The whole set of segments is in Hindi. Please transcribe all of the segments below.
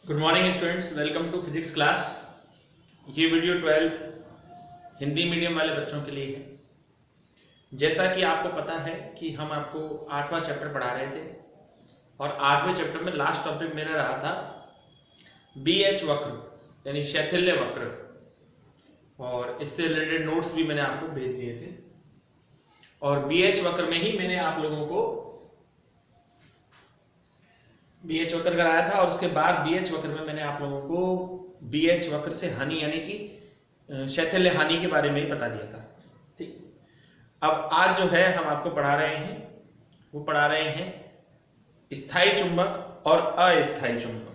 Good morning students, welcome to physics class. ये वीडियो 12th हिंदी मीडियम वाले बच्चों के लिए है। जैसा कि आपको पता है कि हम आपको 8वां चैप्टर पढ़ा रहे थे और 8वें चैप्टर में लास्ट टॉपिक मेरा रहा था BH वक्र यानी शैथिल्य वक्र, और इससे रिलेटेड नोट्स भी मैंने आपको भेज दिए थे। और BH वक्र में ही मैंने आप लोगों को BH वक्र कराया था और उसके बाद BH वक्र में मैंने आप लोगों को BH वक्र से हानि यानी कि शैथिल्य हानि के बारे में ही बता दिया था। ठीक, अब आज जो है हम आपको पढ़ा रहे हैं वो पढ़ा रहे हैं स्थायी चुंबक और अस्थायी चुंबक।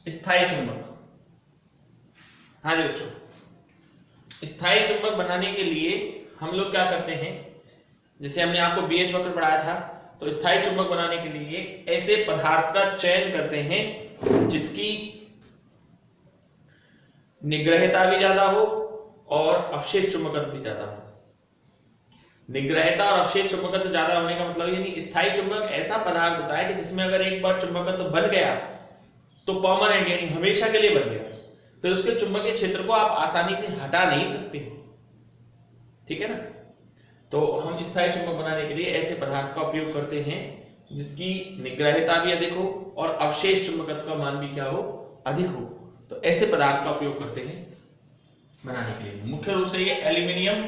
स्थायी चुंबक, हाँ जी बच्चों, स्थायी चुंबक बनाने के लिए हम लोग क्या करते हैं, जैसे हमने आपको BH वक्र पढ़ाया था, तो स्थायी चुंबक बनाने के लिए ऐसे पदार्थ का चयन करते हैं जिसकी निग्रहता भी ज्यादा हो और अवशेष चुंबकत्व भी ज्यादा हो। निग्रहता और अवशेष चुंबकत्व ज्यादा होने का मतलब यानी स्थायी चुंबक ऐसा पदार्थ होता है कि जिसमें अगर एक बार चुंबकत्व बन गया तो परमानेंट यानी हमेशा के लिए बन गया, फिर उसके चुंबकीय क्षेत्र को आप आसानी से हटा नहीं सकते। ठीक है ना। तो हम स्थायी चुंबक बनाने के लिए ऐसे पदार्थ का उपयोग करते हैं जिसकी निग्रहता भी अधिक हो और अवशेष चुंबकत्व का मान भी क्या हो, अधिक हो। तो ऐसे पदार्थ का उपयोग करते हैं बनाने के लिए। मुख्य रूप से ये एल्यूमिनियम,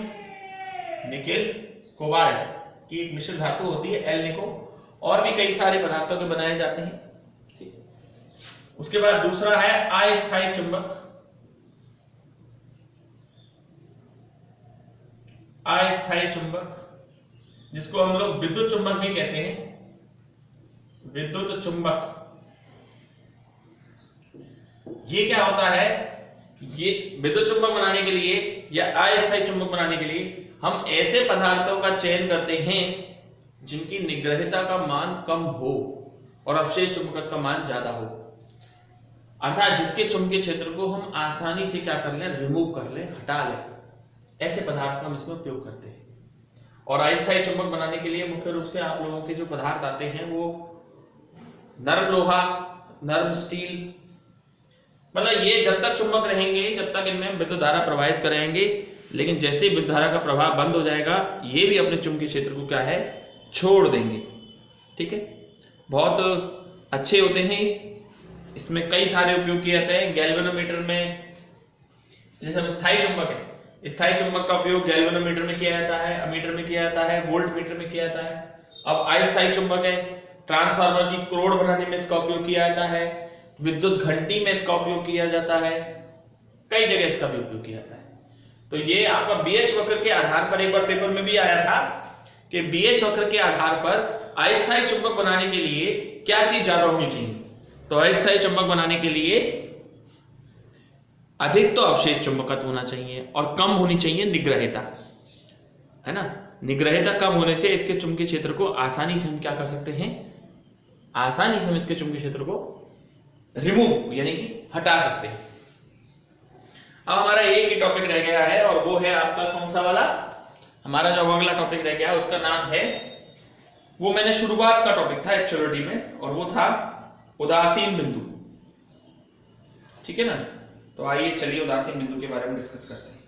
निकेल, कोबाल्ट की एक मिश्र धातु होती है एल निको, और भी कई सारे पदार्थों के बनाए जाते हैं। ठीक। उसके बाद दूसरा है अस्थायी चुंबक। अस्थायी चुंबक जिसको हम लोग विद्युत चुंबक भी कहते हैं, विद्युत चुंबक। ये क्या होता है, ये विद्युत चुंबक बनाने के लिए या अस्थायी चुंबक बनाने के लिए हम ऐसे पदार्थों का चयन करते हैं जिनकी निग्रहता का मान कम हो और अवशेष चुंबकत्व का मान ज्यादा हो, अर्थात जिसके चुंबकीय क्षेत्र को हम आसानी से क्या कर लें, रिमूव कर लें, हटा लें। ऐसे पदार्थ का हम इसमें उपयोग करते हैं। और अस्थायी चुंबक बनाने के लिए मुख्य रूप से आप लोगों के जो पदार्थ आते हैं वो नरम लोहा, नरम स्टील, मतलब ये जब तक चुंबक रहेंगे जब तक इनमें विद्युत धारा प्रवाहित करेंगे, लेकिन जैसे ही विद्युत धारा का प्रवाह बंद हो जाएगा ये भी अपने चुंबकीय क्षेत्र को क्या है, छोड़ देंगे। ठीक है, बहुत अच्छे होते हैं। इसमें कई सारे उपयोग किए जाते हैं। गैल्वेनोमीटर में, जैसे हम स्थायी चुंबक है, स्थायी चुंबक का उपयोग गैल्वेनोमीटर में किया जाता है, अमीटर में किया जाता है, वोल्ट मीटर में किया जाता है। अब अस्थायी चुंबक है, ट्रांसफार्मर की क्रोड बनाने में इसका उपयोग किया जाता है, विद्युत घंटी में इसका उपयोग किया जाता है, कई जगह इसका भी उपयोग किया जाता है। तो ये आपका BH वक्र के आधार पर एक बार पेपर में भी आया था कि BH वक्र के आधार पर अस्थायी चुंबक बनाने के लिए क्या चीज ज्यादा होनी चाहिए। तो अस्थायी चुंबक बनाने के लिए अधिक तो अवशेष चुंबकत्व होना चाहिए और कम होनी चाहिए निग्रहता, है ना। निग्रहता कम होने से इसके चुंबकीय क्षेत्र को आसानी से हम क्या कर सकते हैं, आसानी से हम इसके चुंबकीय क्षेत्र को रिमूव यानी कि हटा सकते हैं। अब हमारा एक ही टॉपिक रह गया है और वो है आपका कौन सा वाला, हमारा जो अगला टॉपिक रह गया उसका नाम है, वो मैंने शुरुआत का टॉपिक था एक्चुअलिटी में, और वो था उदासीन बिंदु। ठीक है ना। तो आइए चलिए उदासीन बिंदु के बारे में डिस्कस करते हैं।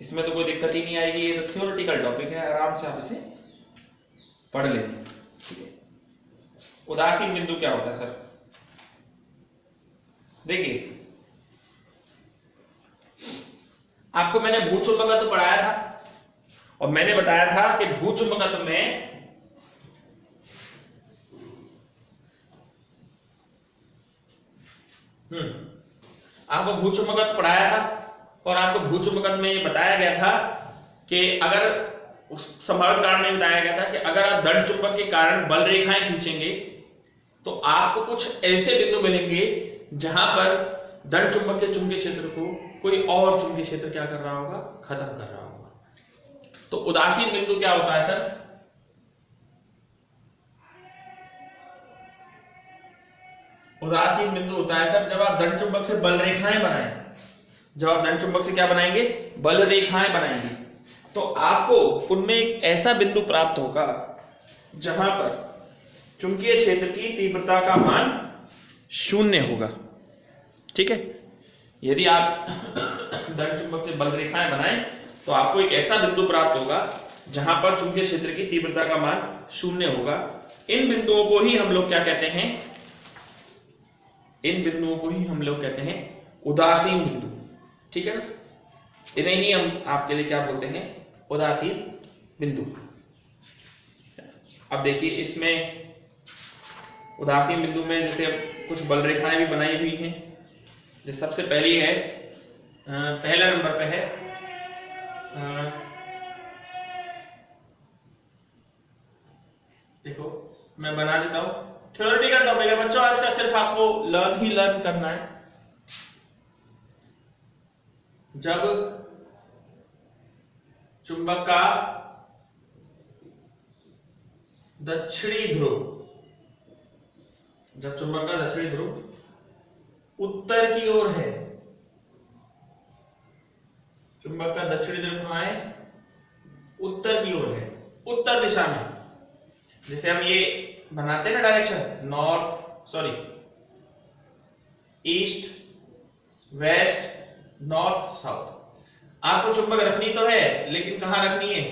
इसमें तो कोई दिक्कत ही नहीं आएगी, ये तो थ्योरेटिकल टॉपिक है, आराम से आप इसे पढ़ लेंगे। ठीक है, उदासीन बिंदु क्या होता है सर? देखिए, आपको मैंने भूचुंबकत्व पढ़ाया था और मैंने बताया था कि भूचुंबकत्व में आपको भूचुंबकत्व पढ़ाया था और आपको भूचुंबकत्व में ये बताया गया था कि अगर उस संभावित कारण में बताया गया था कि अगर आप दंड चुंबक के कारण बल रेखाएं खींचेंगे तो आपको कुछ ऐसे बिंदु मिलेंगे जहां पर दंड चुंबक के चुंबकीय क्षेत्र को कोई और चुंबकीय क्षेत्र क्या कर रहा होगा, खत्म कर रहा होगा। तो उदासीन बिंदु क्या होता है सर? उदासीन बिंदु होता है सर जब आप दंड चुंबक से बल रेखाएं बनाएं जब आप दंड चुंबक से क्या बनाएंगे, बल रेखाएं बनाएंगे, तो आपको उनमें एक ऐसा बिंदु प्राप्त होगा जहां पर चुंबकीय क्षेत्र की तीव्रता का मान 0 होगा। ठीक है, यदि आप दंड चुंबक से बल रेखाएं बनाएं तो आपको एक ऐसा बिंदु प्राप्त होगा जहां पर चुंबकीय क्षेत्र की तीव्रता का मान 0 होगा। इन बिंदुओं को ही हम लोग क्या कहते हैं, इन बिंदुओं को ही हम लोग कहते हैं उदासीन बिंदु। ठीक है ना, इन्हें ही हम आपके लिए क्या बोलते हैं, उदासीन बिंदु। अब देखिए इसमें उदासीन बिंदु में जैसे कुछ बल रेखाएं भी बनाई हुई हैं। जैसे सबसे पहली है, पहला नंबर पे है देखो मैं बना देता हूं, थ्योरेटिकल टॉपिक है बच्चों आज का, सिर्फ आपको लर्न करना है। जब चुंबक का दक्षिणी ध्रुव, जब चुंबक का दक्षिणी ध्रुव उत्तर की ओर है, चुंबक का दक्षिणी ध्रुव कहां है, उत्तर की ओर है, उत्तर दिशा में। जैसे हम ये बनाते हैं ना direction, east west north south, आपको चुंबक रखनी तो है लेकिन कहां रखनी है,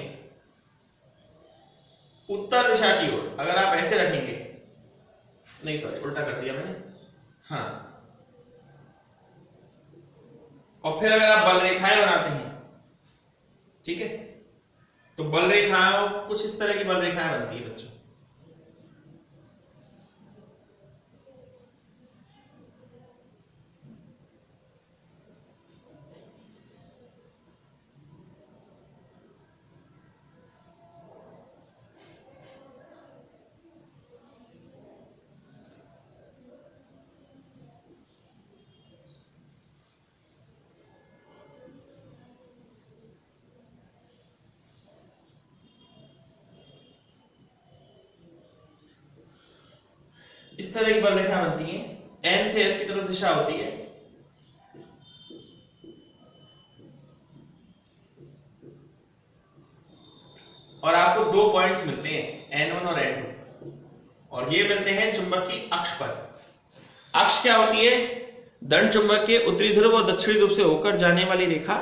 उत्तर दिशा की ओर। अगर आप ऐसे रखेंगे, नहीं सॉरी उल्टा कर दिया मैंने, हाँ, और फिर अगर आप बल रेखाएं बनाते हैं, ठीक है, तो बल रेखाएं कुछ इस तरह की बल रेखाएं बनती है बच्चों। इस तरह की बल रेखा बनती है, एन से एस की तरफ दिशा होती है, और आपको दो पॉइंट्स मिलते हैं N1 और N2, और ये मिलते हैं चुंबक की अक्ष पर। अक्ष क्या होती है, दंड चुंबक के उत्तरी ध्रुव और दक्षिणी ध्रुव से होकर जाने वाली रेखा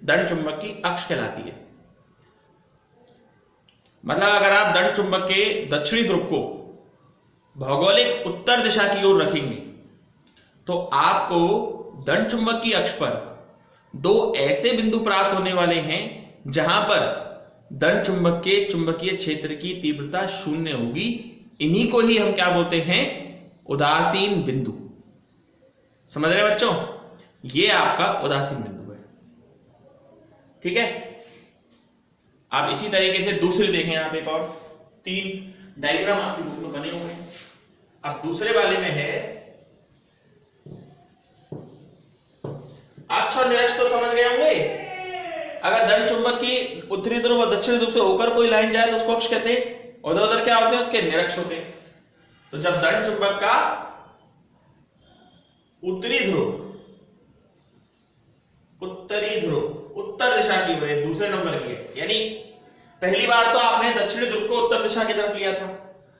दंड चुंबक की अक्ष कहलाती है। मतलब अगर आप दंड चुंबक के दक्षिणी ध्रुव को भौगोलिक उत्तर दिशा की ओर रखेंगे तो आपको दंड चुंबक की अक्ष पर दो ऐसे बिंदु प्राप्त होने वाले हैं जहां पर दंड चुंबक के चुंबकीय क्षेत्र की तीव्रता 0 होगी। इन्हीं को ही हम क्या बोलते हैं, उदासीन बिंदु। समझ रहे बच्चों, ये आपका उदासीन बिंदु है। ठीक है, आप इसी तरीके से दूसरी देखें, आप एक और 3 डायग्राम आपकी बुक में बने हुए हैं। अब दूसरे वाले में है अक्ष और निरक्ष तो समझ गए होंगे। अगर दंड चुंबक की उत्तरी ध्रुव और दक्षिणी ध्रुव से होकर कोई लाइन जाए तो उसको अक्ष कहते हैं, और उधर क्या होते हैं, उसके निरक्ष होते हैं। तो जब दंड चुंबक का उत्तरी ध्रुव उत्तर दिशा की ओर, दूसरे नंबर की है, यानी पहली बार तो आपने दक्षिणी ध्रुव को उत्तर दिशा की तरफ लिया था,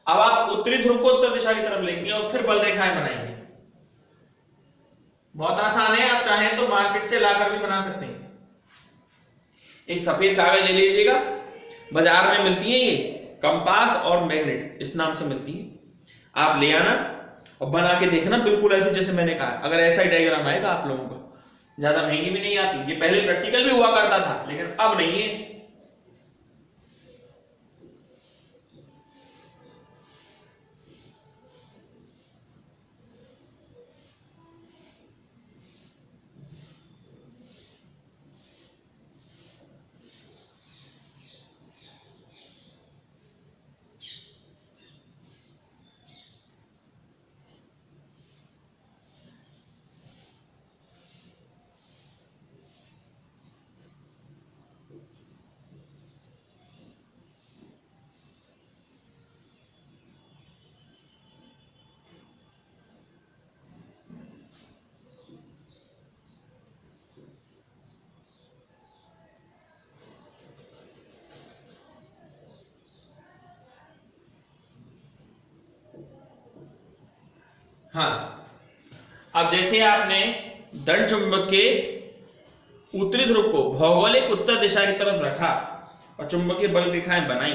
अब आप उत्तरी ध्रुव को उत्तर दिशा की तरफ लेंगे और फिर बल रेखाएं बनाएंगे। बहुत आसान है, आप चाहें तो मार्केट से लाकर भी बना सकते हैं। एक सफेद कागज ले लीजिएगा, बाजार में मिलती है ये कंपास और मैग्नेट, इस नाम से मिलती है। आप ले आना और बना के देखना, बिल्कुल ऐसे जैसे मैंने कहा। अगर ऐसा ही डायग्राम आएगा आप लोगों को, ज्यादा महंगी भी नहीं आती। ये पहले प्रैक्टिकल भी हुआ करता था लेकिन अब नहीं है। हाँ, अब जैसे आपने दंड चुंबक के उत्तरी ध्रुव को भौगोलिक उत्तर दिशा की तरफ रखा और चुंबकीय बल रेखाएं बनाई,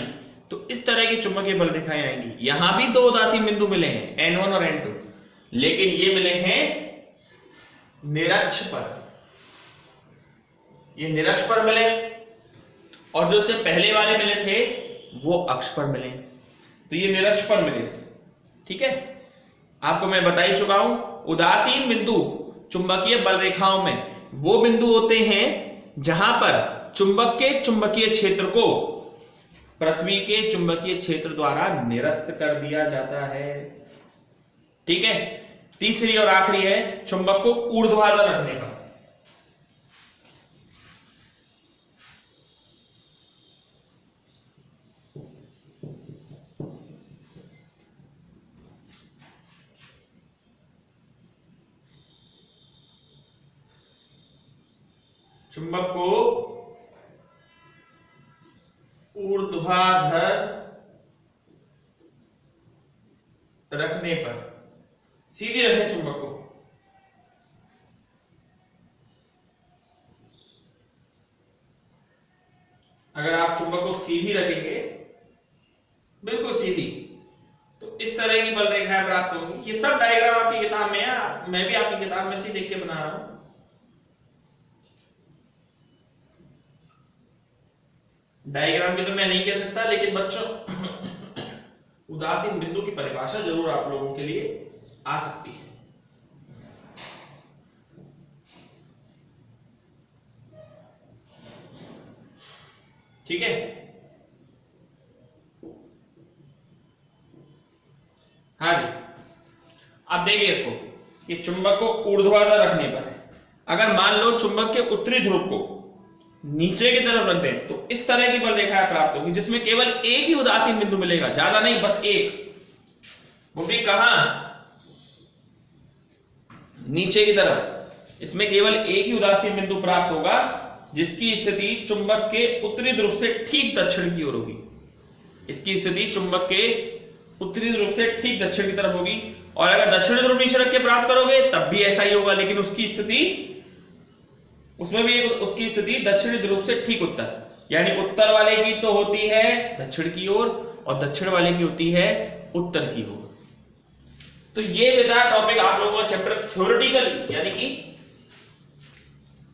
तो इस तरह की चुंबकीय बल रेखाएं आएंगी। यहां भी दो उदासीन बिंदु मिले हैं, N1 और N2, लेकिन ये मिले हैं निरक्ष पर, ये निरक्ष पर मिले, और जो से पहले वाले मिले थे वो अक्ष पर मिले, तो ये निरक्ष पर मिले। ठीक है, आपको मैं बता ही चुका हूं, उदासीन बिंदु चुंबकीय बल रेखाओं में वो बिंदु होते हैं जहां पर चुंबक के चुंबकीय क्षेत्र को पृथ्वी के चुंबकीय क्षेत्र द्वारा निरस्त कर दिया जाता है। ठीक है, तीसरी और आखिरी है चुंबक को ऊर्ध्वाधर रखने पर। चुंबक को ऊर्ध्वाधर रखने पर, सीधी रखें चुंबक को, अगर आप चुंबक को सीधी रखेंगे, बिल्कुल सीधी, तो इस तरह की बल रेखाएं प्राप्त होंगी। ये सब डायग्राम आपकी किताब में है, मैं भी आपकी किताब में से देख के बना रहा हूं। डायग्राम की तो मैं नहीं कह सकता, लेकिन बच्चों उदासीन बिंदु की परिभाषा जरूर आप लोगों के लिए आ सकती है। ठीक है, हाँ जी, अब देखिए इसको, ये चुंबक को ऊर्ध्वाधर रखने पर है। अगर मान लो चुंबक के उत्तरी ध्रुव को नीचे की तरफ रख दें, तो इस तरह की बल रेखाएं प्राप्त होगी, जिसमें केवल एक ही उदासीन बिंदु मिलेगा, ज्यादा नहीं, बस एक, वो भी कहां, नीचे की तरफ। इसमें केवल एक ही उदासीन बिंदु प्राप्त होगा, जिसकी स्थिति चुंबक के उत्तरी ध्रुव से ठीक दक्षिण की ओर होगी। इसकी स्थिति चुंबक के उत्तरी ध्रुव से ठीक दक्षिण की तरफ होगी। और अगर दक्षिणी ध्रुव नीचे रख के प्राप्त करोगे तब भी ऐसा ही होगा, लेकिन उसकी स्थिति, उसमें भी उसकी स्थिति दक्षिणी ध्रुव से ठीक उत्तर, यानी उत्तर वाले की तो होती है दक्षिण की ओर और दक्षिण वाले की होती है उत्तर की ओर। तो ये बेटा टॉपिक आप लोगों का चैप्टर थ्योरेटिकल, यानी कि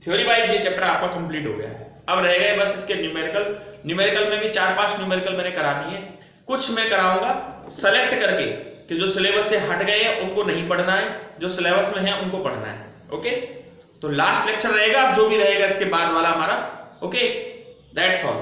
थ्योरी वाइज ये चैप्टर आपका कंप्लीट हो गया है। अब रह गए बस इसके न्यूमेरिकल। न्यूमेरिकल में भी 4-5 न्यूमेरिकल मैंने करा दिए, कुछ मैं कराऊंगा सेलेक्ट करके कि जो सिलेबस से हट गए हैं उनको नहीं पढ़ना है, जो सिलेबस में है उनको पढ़ना है। ओके, तो लास्ट लेक्चर रहेगा, अब जो भी रहेगा इसके बाद वाला हमारा। Okay, that's all.